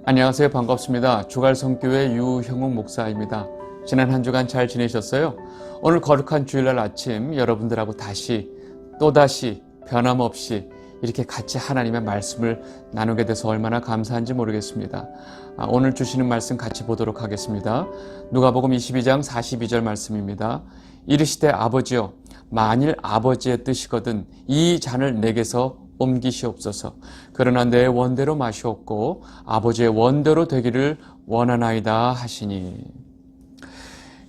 안녕하세요. 반갑습니다. 주갈성교회 유형욱 목사입니다. 지난 한 주간 잘 지내셨어요? 오늘 거룩한 주일날 아침 여러분들하고 또다시 변함없이 이렇게 같이 하나님의 말씀을 나누게 돼서 얼마나 감사한지 모르겠습니다. 오늘 주시는 말씀 같이 보도록 하겠습니다. 누가복음 22장 42절 말씀입니다. 이르시되 아버지여, 만일 아버지의 뜻이거든 이 잔을 내게서 옮기시옵소서. 그러나 내 원대로 마시옵고 아버지의 원대로 되기를 원하나이다 하시니.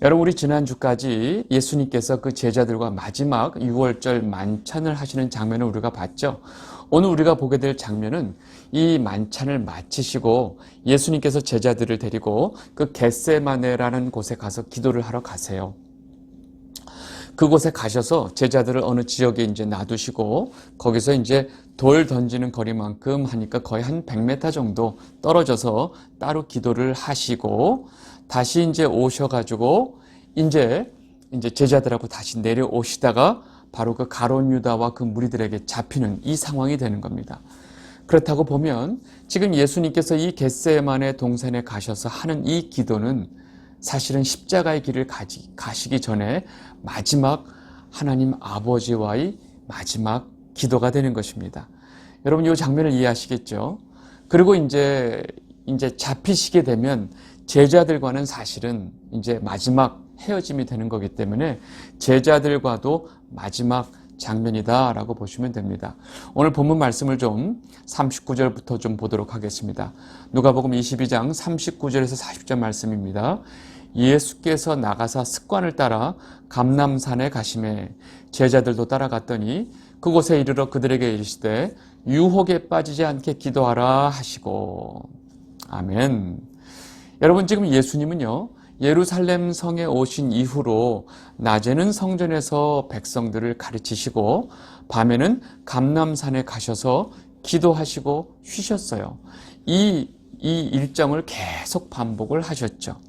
여러분, 우리 지난주까지 예수님께서 그 제자들과 마지막 6월절 만찬을 하시는 장면을 우리가 봤죠. 오늘 우리가 보게 될 장면은 이 만찬을 마치시고 예수님께서 제자들을 데리고 그 겟세마네라는 곳에 가서 기도를 하러 가세요. 그곳에 가셔서 제자들을 어느 지역에 이제 놔두시고 거기서 이제 돌 던지는 거리만큼 하니까 거의 한 100m 정도 떨어져서 따로 기도를 하시고 다시 이제 오셔가지고 이제 제자들하고 다시 내려오시다가 바로 그 가룟 유다와 그 무리들에게 잡히는 이 상황이 되는 겁니다. 그렇다고 보면 지금 예수님께서 이 겟세마네 동산에 가셔서 하는 이 기도는 사실은 십자가의 길을 가시기 전에 마지막 하나님 아버지와의 마지막 기도가 되는 것입니다. 여러분, 이 장면을 이해하시겠죠? 그리고 이제 잡히시게 되면 제자들과는 사실은 이제 마지막 헤어짐이 되는 거기 때문에 제자들과도 마지막 장면이다라고 보시면 됩니다. 오늘 본문 말씀을 좀 39절부터 좀 보도록 하겠습니다. 누가복음 22장 39절에서 40절 말씀입니다. 예수께서 나가사 습관을 따라 감람산에 가시매 제자들도 따라갔더니 그곳에 이르러 그들에게 이르시되 유혹에 빠지지 않게 기도하라 하시고. 아멘. 여러분, 지금 예수님은요, 예루살렘 성에 오신 이후로 낮에는 성전에서 백성들을 가르치시고 밤에는 감람산에 가셔서 기도하시고 쉬셨어요. 이 일정을 계속 반복을 하셨죠.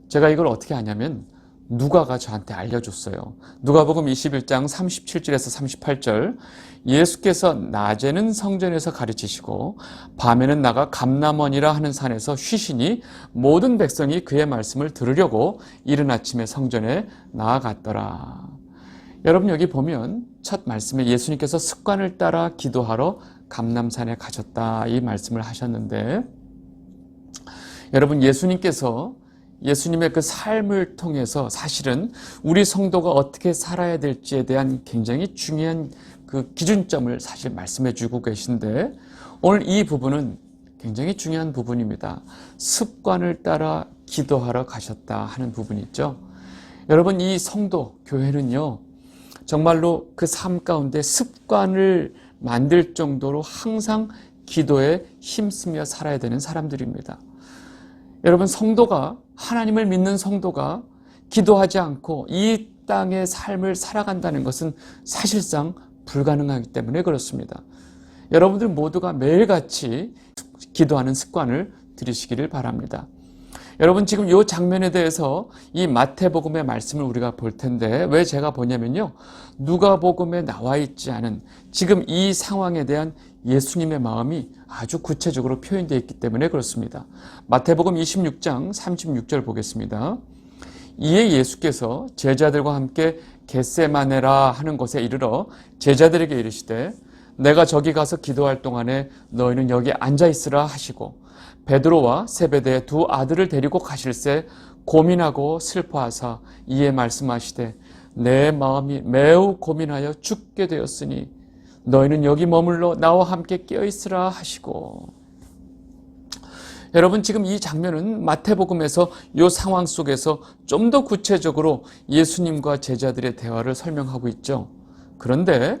제가 이걸 어떻게 아냐면 누가가 저한테 알려줬어요. 누가복음 21장 37절에서 38절, 예수께서 낮에는 성전에서 가르치시고 밤에는 나가 감람원이라 하는 산에서 쉬시니 모든 백성이 그의 말씀을 들으려고 이른 아침에 성전에 나아갔더라. 여러분, 여기 보면 첫 말씀에 예수님께서 습관을 따라 기도하러 감람산에 가셨다 이 말씀을 하셨는데, 여러분, 예수님의 그 삶을 통해서 사실은 우리 성도가 어떻게 살아야 될지에 대한 굉장히 중요한 그 기준점을 사실 말씀해 주고 계신데, 오늘 이 부분은 굉장히 중요한 부분입니다. 습관을 따라 기도하러 가셨다 하는 부분이 있죠. 여러분, 이 성도, 교회는요, 정말로 그 삶 가운데 습관을 만들 정도로 항상 기도에 힘쓰며 살아야 되는 사람들입니다. 여러분, 하나님을 믿는 성도가 기도하지 않고 이 땅의 삶을 살아간다는 것은 사실상 불가능하기 때문에 그렇습니다. 여러분들 모두가 매일같이 기도하는 습관을 들이시기를 바랍니다. 여러분, 지금 이 장면에 대해서 이 마태복음의 말씀을 우리가 볼 텐데, 왜 제가 보냐면요, 누가복음에 나와 있지 않은 지금 이 상황에 대한 예수님의 마음이 아주 구체적으로 표현되어 있기 때문에 그렇습니다. 마태복음 26장 36절 보겠습니다. 이에 예수께서 제자들과 함께 겟세마네라 하는 곳에 이르러 제자들에게 이르시되 내가 저기 가서 기도할 동안에 너희는 여기 앉아 있으라 하시고 베드로와 세베대의 두 아들을 데리고 가실새 고민하고 슬퍼하사 이에 말씀하시되 내 마음이 매우 고민하여 죽게 되었으니 너희는 여기 머물러 나와 함께 깨어있으라 하시고. 여러분, 지금 이 장면은 마태복음에서 이 상황 속에서 좀 더 구체적으로 예수님과 제자들의 대화를 설명하고 있죠. 그런데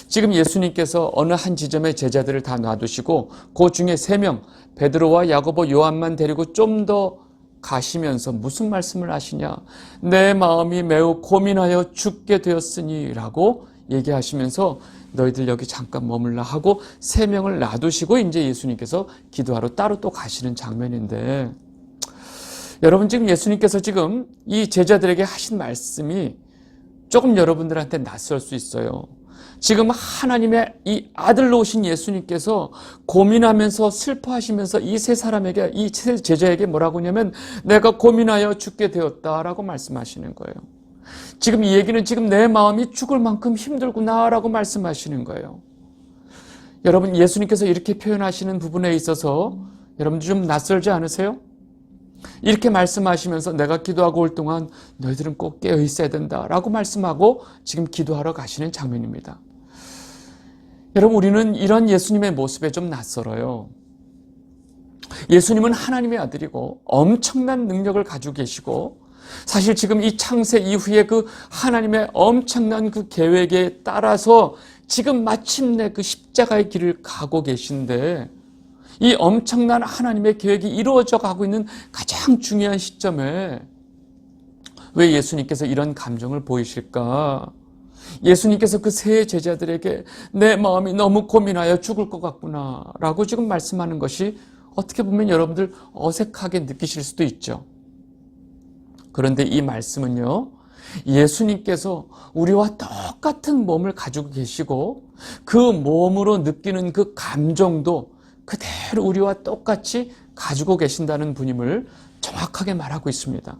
지금 예수님께서 어느 한 지점에 제자들을 다 놔두시고 그 중에 3명 베드로와 야고보, 요한만 데리고 좀 더 가시면서 무슨 말씀을 하시냐? 내 마음이 매우 고민하여 죽게 되었으니 라고 얘기하시면서 너희들 여기 잠깐 머물라 하고 3명을 놔두시고 이제 예수님께서 기도하러 따로 또 가시는 장면인데, 여러분, 지금 예수님께서 지금 이 제자들에게 하신 말씀이 조금 여러분들한테 낯설 수 있어요. 지금 하나님의 이 아들로 오신 예수님께서 고민하면서 슬퍼하시면서 이 세 사람에게, 이 세 제자에게 뭐라고 하냐면 내가 고민하여 죽게 되었다라고 말씀하시는 거예요. 지금 이 얘기는 지금 내 마음이 죽을 만큼 힘들구나라고 말씀하시는 거예요. 여러분, 예수님께서 이렇게 표현하시는 부분에 있어서 여러분들 좀 낯설지 않으세요? 이렇게 말씀하시면서 내가 기도하고 올 동안 너희들은 꼭 깨어 있어야 된다라고 말씀하고 지금 기도하러 가시는 장면입니다. 여러분, 우리는 이런 예수님의 모습에 좀 낯설어요. 예수님은 하나님의 아들이고 엄청난 능력을 가지고 계시고, 사실 지금 이 창세 이후에 그 하나님의 엄청난 그 계획에 따라서 지금 마침내 그 십자가의 길을 가고 계신데, 이 엄청난 하나님의 계획이 이루어져 가고 있는 가장 중요한 시점에 왜 예수님께서 이런 감정을 보이실까? 예수님께서 그 세 제자들에게 내 마음이 너무 고민하여 죽을 것 같구나 라고 지금 말씀하는 것이 어떻게 보면 여러분들 어색하게 느끼실 수도 있죠. 그런데 이 말씀은요, 예수님께서 우리와 똑같은 몸을 가지고 계시고 그 몸으로 느끼는 그 감정도 그대로 우리와 똑같이 가지고 계신다는 분임을 정확하게 말하고 있습니다.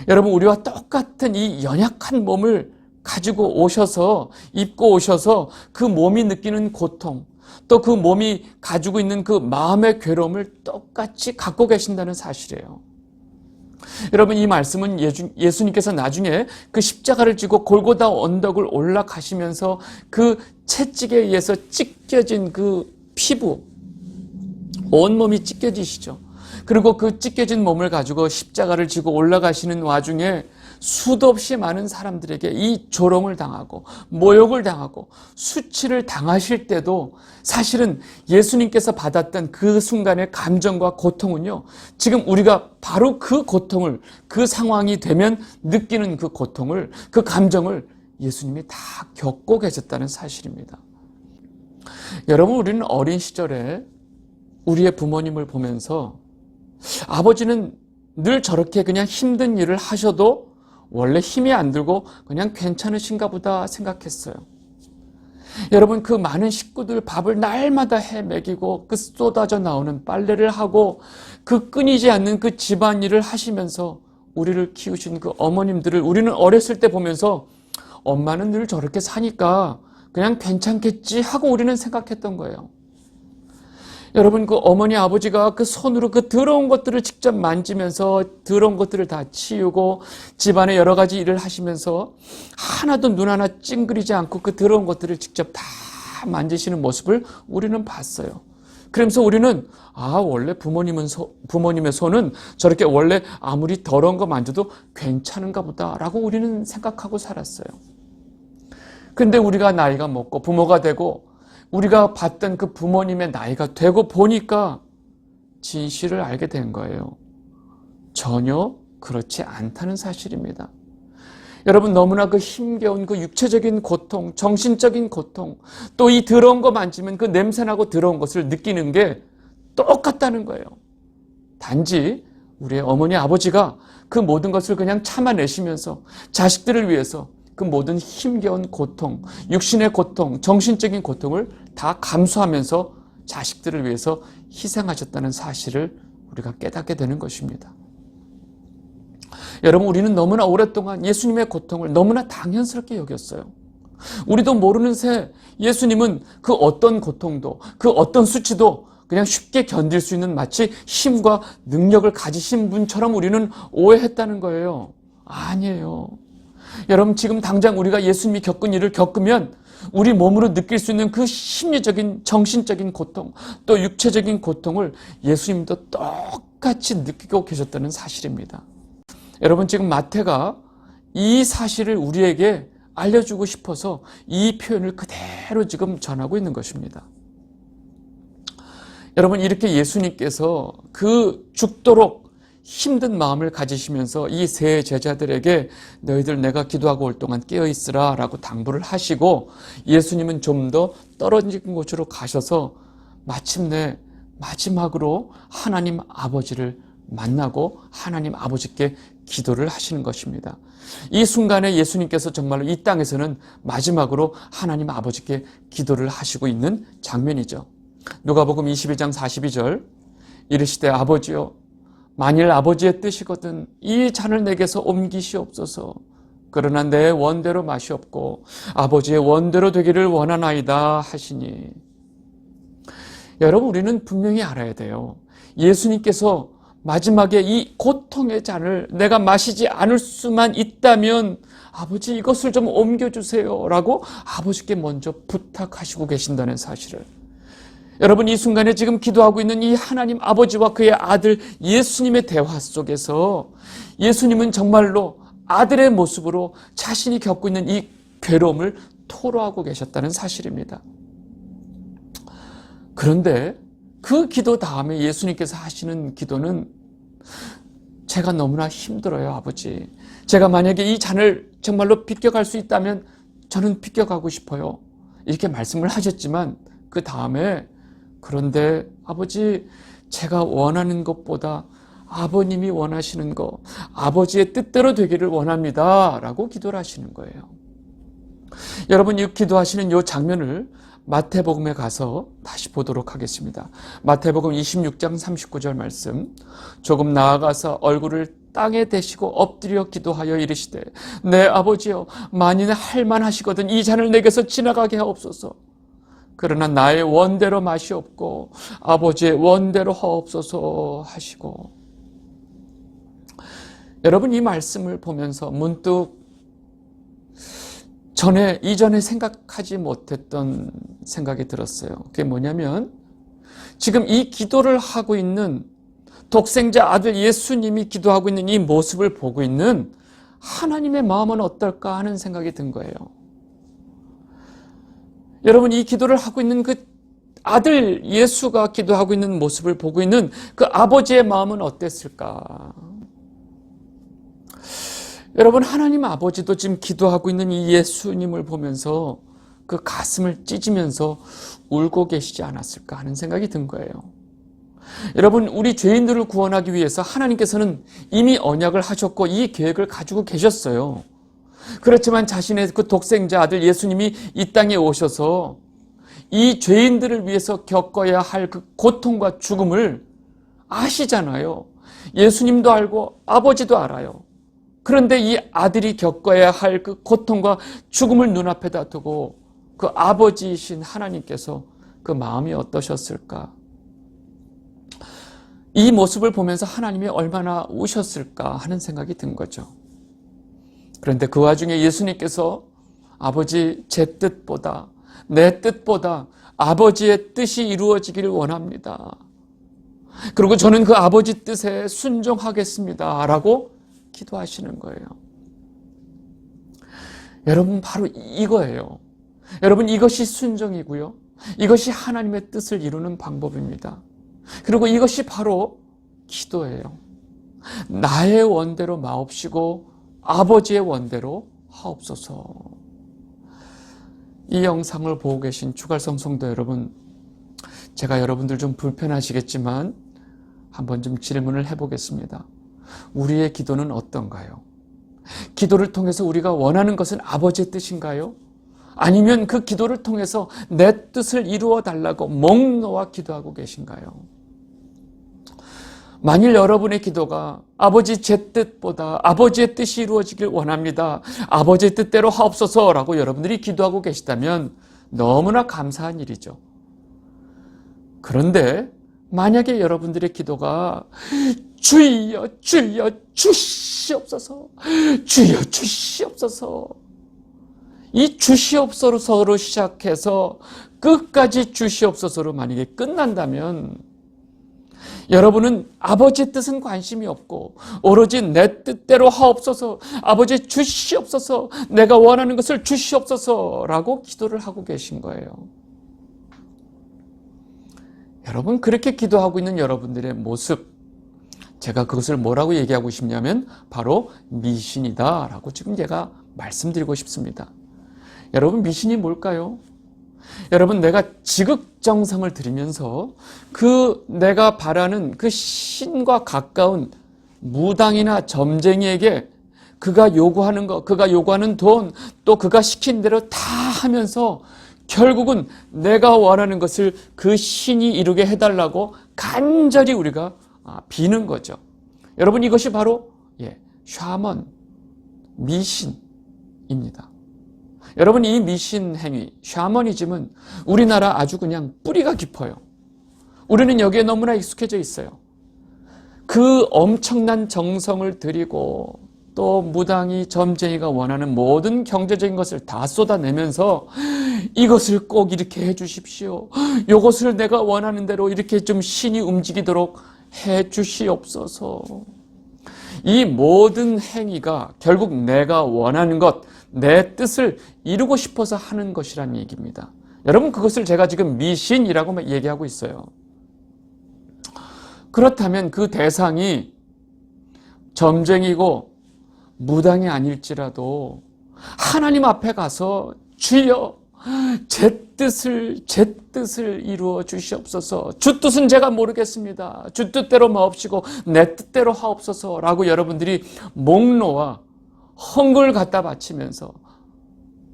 여러분, 우리와 똑같은 이 연약한 몸을 가지고 오셔서, 입고 오셔서 그 몸이 느끼는 고통, 또 그 몸이 가지고 있는 그 마음의 괴로움을 똑같이 갖고 계신다는 사실이에요. 여러분, 이 말씀은 예수님께서 나중에 그 십자가를 지고 골고다 언덕을 올라가시면서 그 채찍에 의해서 찢겨진 그 피부, 온몸이 찢겨지시죠. 그리고 그 찢겨진 몸을 가지고 십자가를 지고 올라가시는 와중에 수도 없이 많은 사람들에게 이 조롱을 당하고 모욕을 당하고 수치를 당하실 때도 사실은 예수님께서 받았던 그 순간의 감정과 고통은요, 지금 우리가 바로 그 고통을, 그 상황이 되면 느끼는 그 고통을, 그 감정을 예수님이 다 겪고 계셨다는 사실입니다. 여러분, 우리는 어린 시절에 우리의 부모님을 보면서 아버지는 늘 저렇게 그냥 힘든 일을 하셔도 원래 힘이 안 들고 그냥 괜찮으신가 보다 생각했어요. 여러분, 그 많은 식구들 밥을 날마다 해 먹이고 그 쏟아져 나오는 빨래를 하고 그 끊이지 않는 그 집안일을 하시면서 우리를 키우신 그 어머님들을 우리는 어렸을 때 보면서 엄마는 늘 저렇게 사니까 그냥 괜찮겠지 하고 우리는 생각했던 거예요. 여러분, 그 어머니 아버지가 그 손으로 그 더러운 것들을 직접 만지면서 더러운 것들을 다 치우고 집안에 여러 가지 일을 하시면서 하나도 눈 하나 찡그리지 않고 그 더러운 것들을 직접 다 만지시는 모습을 우리는 봤어요. 그러면서 우리는 원래 부모님의 손은 저렇게 원래 아무리 더러운 거 만져도 괜찮은가 보다라고 우리는 생각하고 살았어요. 근데 우리가 나이가 먹고 부모가 되고 우리가 봤던 그 부모님의 나이가 되고 보니까 진실을 알게 된 거예요. 전혀 그렇지 않다는 사실입니다. 여러분, 너무나 그 힘겨운 그 육체적인 고통, 정신적인 고통, 또 이 더러운 거 만지면 그 냄새나고 더러운 것을 느끼는 게 똑같다는 거예요. 단지 우리의 어머니 아버지가 그 모든 것을 그냥 참아내시면서 자식들을 위해서 그 모든 힘겨운 고통, 육신의 고통, 정신적인 고통을 다 감수하면서 자식들을 위해서 희생하셨다는 사실을 우리가 깨닫게 되는 것입니다. 여러분, 우리는 너무나 오랫동안 예수님의 고통을 너무나 당연스럽게 여겼어요. 우리도 모르는 새 예수님은 그 어떤 고통도, 그 어떤 수치도 그냥 쉽게 견딜 수 있는 마치 힘과 능력을 가지신 분처럼 우리는 오해했다는 거예요. 아니에요. 여러분, 지금 당장 우리가 예수님이 겪은 일을 겪으면 우리 몸으로 느낄 수 있는 그 심리적인, 정신적인 고통, 또 육체적인 고통을 예수님도 똑같이 느끼고 계셨다는 사실입니다. 여러분, 지금 마태가 이 사실을 우리에게 알려주고 싶어서 이 표현을 그대로 지금 전하고 있는 것입니다. 여러분, 이렇게 예수님께서 그 죽도록 힘든 마음을 가지시면서 이 세 제자들에게 너희들 내가 기도하고 올 동안 깨어있으라 라고 당부를 하시고 예수님은 좀 더 떨어진 곳으로 가셔서 마침내 마지막으로 하나님 아버지를 만나고 하나님 아버지께 기도를 하시는 것입니다. 이 순간에 예수님께서 정말로 이 땅에서는 마지막으로 하나님 아버지께 기도를 하시고 있는 장면이죠. 누가복음 21장 42절 이르시되 아버지여 만일 아버지의 뜻이거든 이 잔을 내게서 옮기시옵소서. 그러나 내 원대로 마시옵고 아버지의 원대로 되기를 원하나이다 하시니. 여러분, 우리는 분명히 알아야 돼요. 예수님께서 마지막에 이 고통의 잔을 내가 마시지 않을 수만 있다면 아버지 이것을 좀 옮겨주세요 라고 아버지께 먼저 부탁하시고 계신다는 사실을, 여러분, 이 순간에 지금 기도하고 있는 이 하나님 아버지와 그의 아들 예수님의 대화 속에서 예수님은 정말로 아들의 모습으로 자신이 겪고 있는 이 괴로움을 토로하고 계셨다는 사실입니다. 그런데 그 기도 다음에 예수님께서 하시는 기도는 제가 너무나 힘들어요, 아버지. 제가 만약에 이 잔을 정말로 비껴갈 수 있다면 저는 비껴가고 싶어요. 이렇게 말씀을 하셨지만 그 다음에 그런데 아버지, 제가 원하는 것보다 아버님이 원하시는 거, 아버지의 뜻대로 되기를 원합니다 라고 기도를 하시는 거예요. 여러분, 이 기도하시는 이 장면을 마태복음에 가서 다시 보도록 하겠습니다. 마태복음 26장 39절 말씀. 조금 나아가서 얼굴을 땅에 대시고 엎드려 기도하여 이르시되 내 아버지여 만일 할만하시거든 이 잔을 내게서 지나가게 하옵소서. 그러나 나의 원대로 마시옵고 아버지의 원대로 하옵소서 하시고. 여러분, 이 말씀을 보면서 문득 이전에 생각하지 못했던 생각이 들었어요. 그게 뭐냐면 지금 이 기도를 하고 있는 독생자 아들 예수님이 기도하고 있는 이 모습을 보고 있는 하나님의 마음은 어떨까 하는 생각이 든 거예요. 여러분, 이 기도를 하고 있는 그 아들 예수가 기도하고 있는 모습을 보고 있는 그 아버지의 마음은 어땠을까? 여러분, 하나님 아버지도 지금 기도하고 있는 이 예수님을 보면서 그 가슴을 찢으면서 울고 계시지 않았을까 하는 생각이 든 거예요. 여러분, 우리 죄인들을 구원하기 위해서 하나님께서는 이미 언약을 하셨고 이 계획을 가지고 계셨어요. 그렇지만 자신의 그 독생자 아들 예수님이 이 땅에 오셔서 이 죄인들을 위해서 겪어야 할 그 고통과 죽음을 아시잖아요. 예수님도 알고 아버지도 알아요. 그런데 이 아들이 겪어야 할 그 고통과 죽음을 눈앞에다 두고 그 아버지이신 하나님께서 그 마음이 어떠셨을까? 이 모습을 보면서 하나님이 얼마나 우셨을까 하는 생각이 든 거죠. 그런데 그 와중에 예수님께서 아버지, 제 뜻보다 내 뜻보다 아버지의 뜻이 이루어지기를 원합니다. 그리고 저는 그 아버지 뜻에 순종하겠습니다 라고 기도하시는 거예요. 여러분, 바로 이거예요. 여러분, 이것이 순종이고요. 이것이 하나님의 뜻을 이루는 방법입니다. 그리고 이것이 바로 기도예요. 나의 원대로 마옵시고 아버지의 원대로 하옵소서. 이 영상을 보고 계신 추갈성 성도 여러분, 제가 여러분들 좀 불편하시겠지만 한번 좀 질문을 해보겠습니다. 우리의 기도는 어떤가요? 기도를 통해서 우리가 원하는 것은 아버지의 뜻인가요? 아니면 그 기도를 통해서 내 뜻을 이루어 달라고 목 놓아 기도하고 계신가요? 만일 여러분의 기도가 아버지 제 뜻보다 아버지의 뜻이 이루어지길 원합니다, 아버지의 뜻대로 하옵소서라고 여러분들이 기도하고 계시다면 너무나 감사한 일이죠. 그런데 만약에 여러분들의 기도가 주여 주여 주시옵소서, 주여 주시옵소서, 이 주시옵소서로 시작해서 끝까지 주시옵소서로 만약에 끝난다면 여러분은 아버지의 뜻은 관심이 없고 오로지 내 뜻대로 하옵소서, 아버지 주시옵소서, 내가 원하는 것을 주시옵소서라고 기도를 하고 계신 거예요. 여러분, 그렇게 기도하고 있는 여러분들의 모습, 제가 그것을 뭐라고 얘기하고 싶냐면 바로 미신이다 라고 지금 제가 말씀드리고 싶습니다. 여러분, 미신이 뭘까요? 여러분, 내가 지극정성을 들이면서 그 내가 바라는 그 신과 가까운 무당이나 점쟁이에게 그가 요구하는 것, 그가 요구하는 돈, 또 그가 시킨 대로 다 하면서 결국은 내가 원하는 것을 그 신이 이루게 해달라고 간절히 우리가 비는 거죠. 여러분, 이것이 바로 샤먼, 미신입니다. 여러분, 이 미신 행위, 샤머니즘은 우리나라 아주 그냥 뿌리가 깊어요. 우리는 여기에 너무나 익숙해져 있어요. 그 엄청난 정성을 들이고 또 무당이, 점쟁이가 원하는 모든 경제적인 것을 다 쏟아내면서 이것을 꼭 이렇게 해 주십시오. 이것을 내가 원하는 대로 이렇게 좀 신이 움직이도록 해 주시옵소서. 이 모든 행위가 결국 내가 원하는 것, 내 뜻을 이루고 싶어서 하는 것이라는 얘기입니다. 여러분, 그것을 제가 지금 미신이라고 얘기하고 있어요. 그렇다면 그 대상이 점쟁이고 무당이 아닐지라도 하나님 앞에 가서 주여, 제 뜻을 이루어 주시옵소서. 주 뜻은 제가 모르겠습니다. 주 뜻대로 마옵시고 내 뜻대로 하옵소서라고 여러분들이 목 놓아 헌금을 갖다 바치면서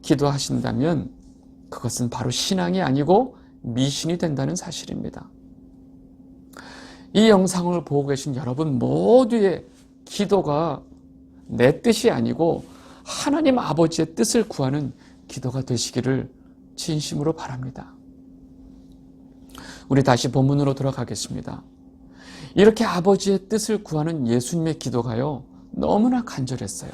기도하신다면 그것은 바로 신앙이 아니고 미신이 된다는 사실입니다. 이 영상을 보고 계신 여러분 모두의 기도가 내 뜻이 아니고 하나님 아버지의 뜻을 구하는 기도가 되시기를 진심으로 바랍니다. 우리 다시 본문으로 돌아가겠습니다. 이렇게 아버지의 뜻을 구하는 예수님의 기도가요, 너무나 간절했어요.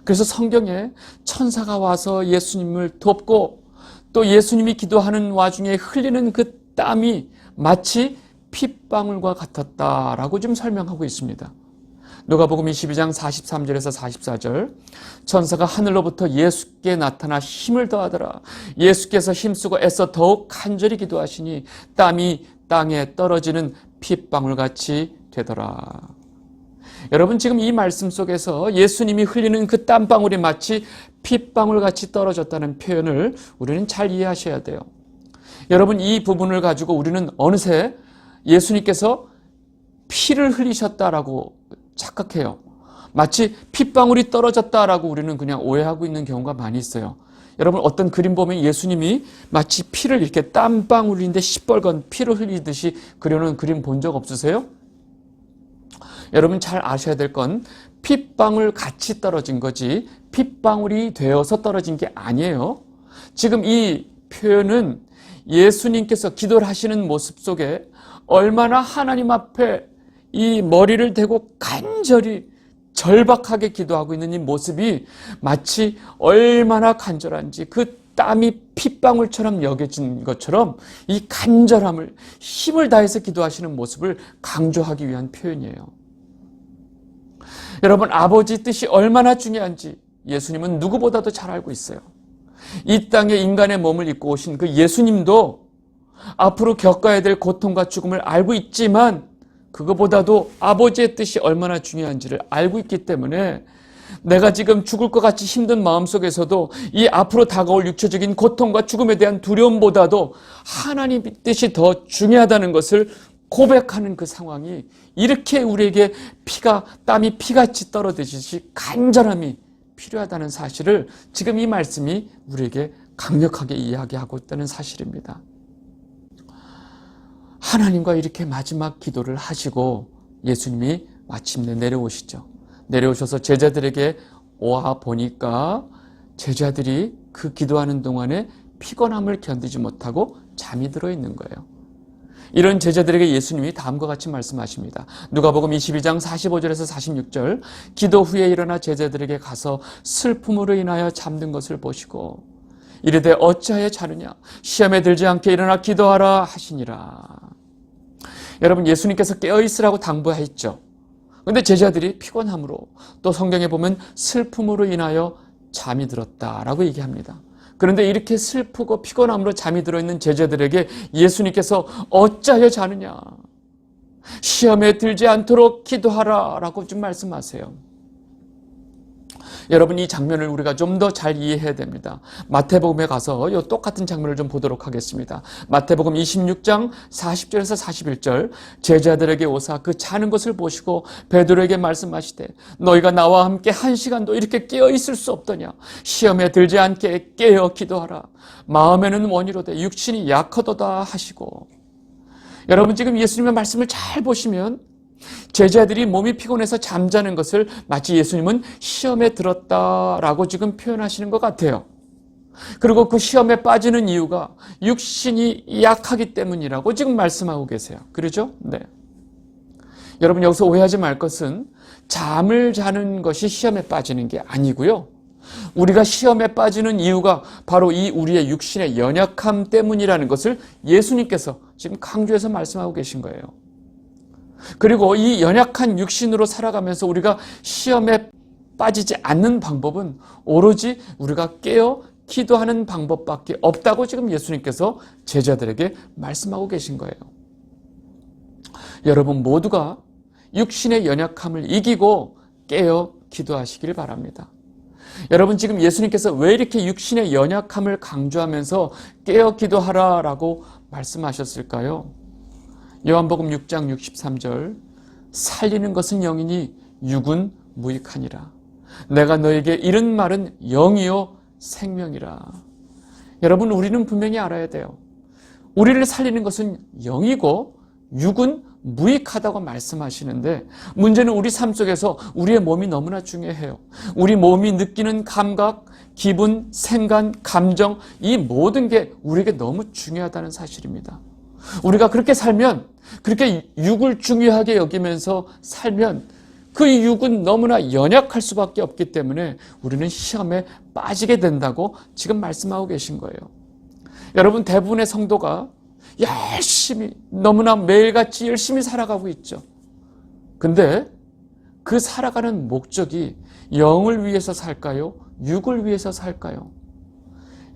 그래서 성경에 천사가 와서 예수님을 돕고 또 예수님이 기도하는 와중에 흘리는 그 땀이 마치 핏방울과 같았다라고 좀 설명하고 있습니다. 누가복음 22장 43절에서 44절, 천사가 하늘로부터 예수께 나타나 힘을 더하더라. 예수께서 힘쓰고 애써 더욱 간절히 기도하시니 땀이 땅에 떨어지는 핏방울같이 되더라. 여러분, 지금 이 말씀 속에서 예수님이 흘리는 그 땀방울이 마치 핏방울같이 떨어졌다는 표현을 우리는 잘 이해하셔야 돼요. 여러분, 이 부분을 가지고 우리는 어느새 예수님께서 피를 흘리셨다라고 착각해요. 마치 핏방울이 떨어졌다라고 우리는 그냥 오해하고 있는 경우가 많이 있어요. 여러분, 어떤 그림 보면 예수님이 마치 피를 이렇게 땀방울인데 시뻘건 피를 흘리듯이 그려놓은 그림 본 적 없으세요? 여러분, 잘 아셔야 될 건 핏방울 같이 떨어진 거지 핏방울이 되어서 떨어진 게 아니에요. 지금 이 표현은 예수님께서 기도를 하시는 모습 속에 얼마나 하나님 앞에 이 머리를 대고 간절히 절박하게 기도하고 있는 이 모습이 마치 얼마나 간절한지 그 땀이 핏방울처럼 여겨진 것처럼 이 간절함을, 힘을 다해서 기도하시는 모습을 강조하기 위한 표현이에요. 여러분, 아버지 뜻이 얼마나 중요한지 예수님은 누구보다도 잘 알고 있어요. 이 땅에 인간의 몸을 입고 오신 그 예수님도 앞으로 겪어야 될 고통과 죽음을 알고 있지만 그거보다도 아버지의 뜻이 얼마나 중요한지를 알고 있기 때문에 내가 지금 죽을 것 같이 힘든 마음속에서도 이 앞으로 다가올 육체적인 고통과 죽음에 대한 두려움보다도 하나님의 뜻이 더 중요하다는 것을 고백하는 그 상황이 이렇게 우리에게 땀이 피같이 떨어지듯이 간절함이 필요하다는 사실을 지금 이 말씀이 우리에게 강력하게 이야기하고 있다는 사실입니다. 하나님과 이렇게 마지막 기도를 하시고 예수님이 마침내 내려오시죠. 내려오셔서 제자들에게 와 보니까 제자들이 그 기도하는 동안에 피곤함을 견디지 못하고 잠이 들어 있는 거예요. 이런 제자들에게 예수님이 다음과 같이 말씀하십니다. 누가복음 22장 45절에서 46절, 기도 후에 일어나 제자들에게 가서 슬픔으로 인하여 잠든 것을 보시고 이르되 어찌하여 자느냐, 시험에 들지 않게 일어나 기도하라 하시니라. 여러분, 예수님께서 깨어있으라고 당부했죠. 그런데 제자들이 피곤함으로, 또 성경에 보면 슬픔으로 인하여 잠이 들었다라고 얘기합니다. 그런데 이렇게 슬프고 피곤함으로 잠이 들어있는 제자들에게 예수님께서 어찌하여 자느냐, 시험에 들지 않도록 기도하라 라고 좀 말씀하세요. 여러분, 이 장면을 우리가 좀 더 잘 이해해야 됩니다. 마태복음에 가서 이 똑같은 장면을 좀 보도록 하겠습니다. 마태복음 26장 40절에서 41절, 제자들에게 오사 그 자는 것을 보시고 베드로에게 말씀하시되 너희가 나와 함께 1시간도 이렇게 깨어 있을 수 없더냐. 시험에 들지 않게 깨어 기도하라. 마음에는 원이로되 육신이 약하도다 하시고. 여러분, 지금 예수님의 말씀을 잘 보시면 제자들이 몸이 피곤해서 잠자는 것을 마치 예수님은 시험에 들었다라고 지금 표현하시는 것 같아요. 그리고 그 시험에 빠지는 이유가 육신이 약하기 때문이라고 지금 말씀하고 계세요. 그러죠? 네. 여러분, 여기서 오해하지 말 것은 잠을 자는 것이 시험에 빠지는 게 아니고요. 우리가 시험에 빠지는 이유가 바로 이 우리의 육신의 연약함 때문이라는 것을 예수님께서 지금 강조해서 말씀하고 계신 거예요. 그리고 이 연약한 육신으로 살아가면서 우리가 시험에 빠지지 않는 방법은 오로지 우리가 깨어 기도하는 방법밖에 없다고 지금 예수님께서 제자들에게 말씀하고 계신 거예요. 여러분 모두가 육신의 연약함을 이기고 깨어 기도하시길 바랍니다. 여러분, 지금 예수님께서 왜 이렇게 육신의 연약함을 강조하면서 깨어 기도하라라고 말씀하셨을까요? 요한복음 6장 63절, 살리는 것은 영이니 육은 무익하니라. 내가 너에게 이른 말은 영이요 생명이라. 여러분, 우리는 분명히 알아야 돼요. 우리를 살리는 것은 영이고 육은 무익하다고 말씀하시는데, 문제는 우리 삶 속에서 우리의 몸이 너무나 중요해요. 우리 몸이 느끼는 감각, 기분, 생각, 감정, 이 모든 게 우리에게 너무 중요하다는 사실입니다. 우리가 그렇게 살면, 그렇게 육을 중요하게 여기면서 살면 그 육은 너무나 연약할 수밖에 없기 때문에 우리는 시험에 빠지게 된다고 지금 말씀하고 계신 거예요. 여러분, 대부분의 성도가 열심히, 너무나 매일같이 열심히 살아가고 있죠. 근데 그 살아가는 목적이 영을 위해서 살까요? 육을 위해서 살까요?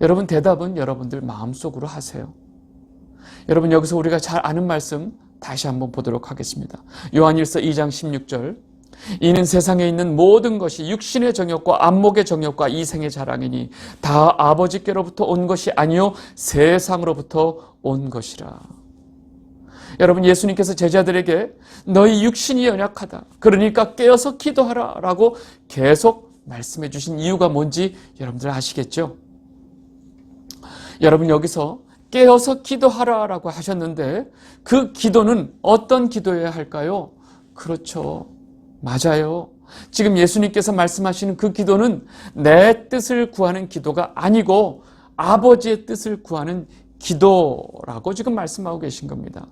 여러분, 대답은 여러분들 마음속으로 하세요. 여러분, 여기서 우리가 잘 아는 말씀 다시 한번 보도록 하겠습니다. 요한일서 2장 16절, 이는 세상에 있는 모든 것이 육신의 정욕과 안목의 정욕과 이생의 자랑이니 다 아버지께로부터 온 것이 아니요 세상으로부터 온 것이라. 여러분, 예수님께서 제자들에게 너희 육신이 연약하다, 그러니까 깨어서 기도하라 라고 계속 말씀해 주신 이유가 뭔지 여러분들 아시겠죠? 여러분, 여기서 깨어서 기도하라라고 하셨는데 그 기도는 어떤 기도여야 할까요? 그렇죠. 맞아요. 지금 예수님께서 말씀하시는 그 기도는 내 뜻을 구하는 기도가 아니고 아버지의 뜻을 구하는 기도라고 지금 말씀하고 계신 겁니다.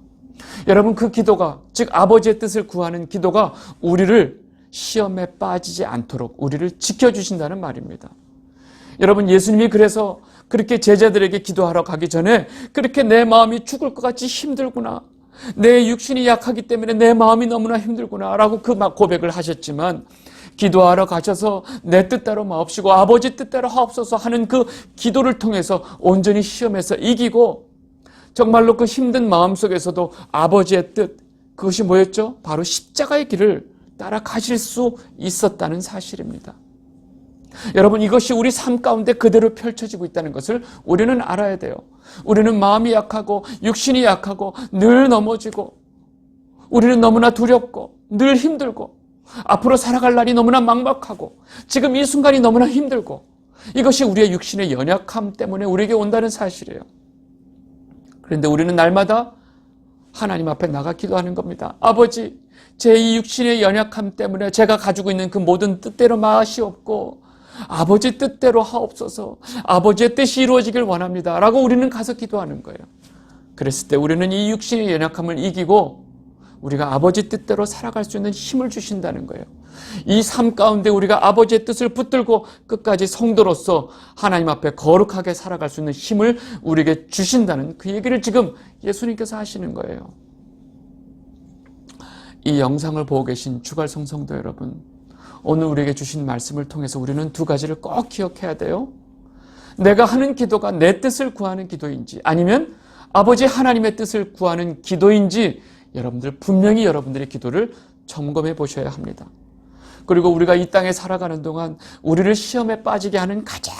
여러분, 그 기도가, 즉 아버지의 뜻을 구하는 기도가 우리를 시험에 빠지지 않도록 우리를 지켜주신다는 말입니다. 여러분, 예수님이 그래서 그렇게 제자들에게 기도하러 가기 전에 그렇게 내 마음이 죽을 것 같이 힘들구나, 내 육신이 약하기 때문에 내 마음이 너무나 힘들구나 라고 그 고백을 하셨지만, 기도하러 가셔서 내 뜻대로 마옵시고 아버지 뜻대로 하옵소서 하는 그 기도를 통해서 온전히 시험에서 이기고 정말로 그 힘든 마음 속에서도 아버지의 뜻, 그것이 뭐였죠? 바로 십자가의 길을 따라가실 수 있었다는 사실입니다. 여러분, 이것이 우리 삶 가운데 그대로 펼쳐지고 있다는 것을 우리는 알아야 돼요. 우리는 마음이 약하고 육신이 약하고 늘 넘어지고 우리는 너무나 두렵고 늘 힘들고 앞으로 살아갈 날이 너무나 막막하고 지금 이 순간이 너무나 힘들고, 이것이 우리의 육신의 연약함 때문에 우리에게 온다는 사실이에요. 그런데 우리는 날마다 하나님 앞에 나가 기도하는 겁니다. 아버지, 제 이 육신의 연약함 때문에 제가 가지고 있는 그 모든 뜻대로 마시옵고 아버지 뜻대로 하옵소서, 아버지의 뜻이 이루어지길 원합니다 라고 우리는 가서 기도하는 거예요. 그랬을 때 우리는 이 육신의 연약함을 이기고 우리가 아버지 뜻대로 살아갈 수 있는 힘을 주신다는 거예요. 이 삶 가운데 우리가 아버지의 뜻을 붙들고 끝까지 성도로서 하나님 앞에 거룩하게 살아갈 수 있는 힘을 우리에게 주신다는 그 얘기를 지금 예수님께서 하시는 거예요. 이 영상을 보고 계신 주갈성 성도 여러분, 오늘 우리에게 주신 말씀을 통해서 우리는 두 가지를 꼭 기억해야 돼요. 내가 하는 기도가 내 뜻을 구하는 기도인지 아니면 아버지 하나님의 뜻을 구하는 기도인지 여러분들 분명히 여러분들의 기도를 점검해 보셔야 합니다. 그리고 우리가 이 땅에 살아가는 동안 우리를 시험에 빠지게 하는 가장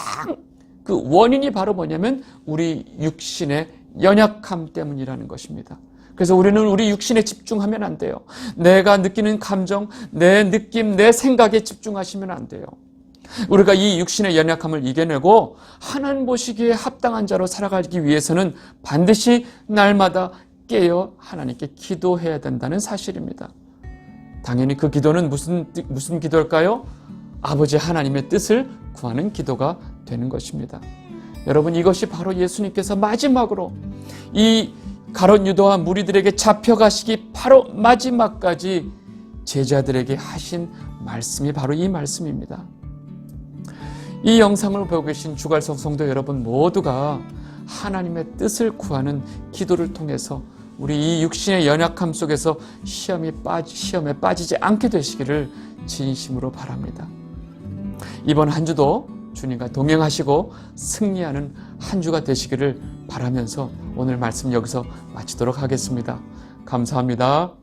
그 원인이 바로 뭐냐면 우리 육신의 연약함 때문이라는 것입니다. 그래서 우리는 우리 육신에 집중하면 안 돼요. 내가 느끼는 감정, 내 느낌, 내 생각에 집중하시면 안 돼요. 우리가 이 육신의 연약함을 이겨내고 하나님 보시기에 합당한 자로 살아가기 위해서는 반드시 날마다 깨어 하나님께 기도해야 된다는 사실입니다. 당연히 그 기도는 무슨 기도일까요? 아버지 하나님의 뜻을 구하는 기도가 되는 것입니다. 여러분, 이것이 바로 예수님께서 마지막으로 이 가룟 유다와 무리들에게 잡혀가시기 바로 마지막까지 제자들에게 하신 말씀이 바로 이 말씀입니다. 이 영상을 보고 계신 주갈성 성도 여러분 모두가 하나님의 뜻을 구하는 기도를 통해서 우리 이 육신의 연약함 속에서 시험에 빠지지 않게 되시기를 진심으로 바랍니다. 이번 한 주도 주님과 동행하시고 승리하는 한 주가 되시기를 바라면서 오늘 말씀 여기서 마치도록 하겠습니다. 감사합니다.